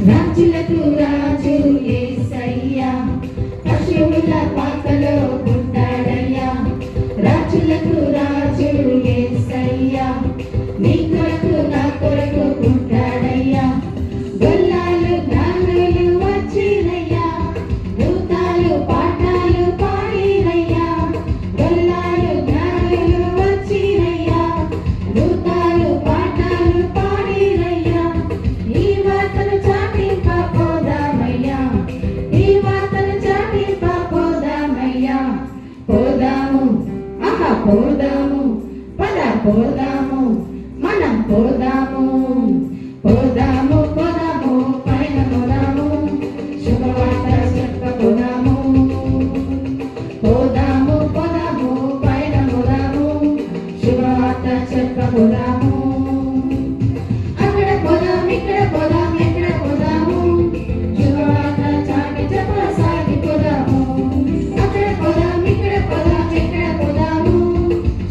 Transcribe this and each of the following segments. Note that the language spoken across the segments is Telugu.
రాజులకు రాజు యేసయ్యా, పశువుల పాకలో పుట్టాడయ్యా. రాజులకు రాజు యేసయ్యా, నీ కొరకు నా కొరకు పుట్టాడయ్యా. గొల్లాలు జ్ఞానులు వచ్చిరయ్యా, భూతాలు పాఠాలు పాడిరయ్యా. గొల్లాలు జ్ఞానులు వచ్చిరయ్యా, భూతాలు పాఠాలు పాడిరయ్యా. ఈ వార్తను చాటింపపోదామయ్యా, ఈ వార్తను చాటింపపోదామయ్యా. పోదాము, ఆహా పోదాము, పద పోదాము, మనం పోదాము. పోదాము పోదాము, పైన పోదాము, శుభవార్త చెప్పపోదాము. పోదాము పోదాము, పైన పోదాము, శుభవార్త చెప్పపోదాము. అక్కడ పోదాం, ఇక్కడ పోదాం, ఎక్కడ పోదాము, శుభవార్త చాటి చెప్పసాగిపోదాము. అక్కడ పోదాం, ఇక్కడ పోదాం, ఎక్కడ పోదాము,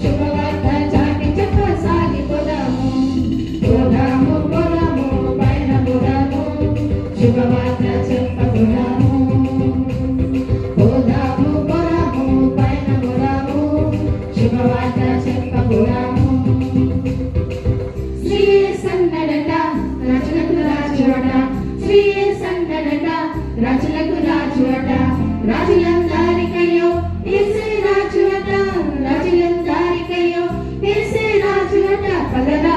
శుభవార్త చాటి చెప్పసాగిపోదాము. పోదాము పోదాము, పైన పోదాము, శుభవార్త చెప్పపోదాము. పోదాము పోదాము, పైన పోదాము, శుభవార్త చెప్పపోదాము. శ్రీ సన్నడట రాజులకు రాజు అట, శ్రీ సన్నడట రాజులకు రాజు అట. రాజులందరికయ్యో యేసే రాజు అట, రాజులందరికయ్యో యేసే రాజు అట. పదరా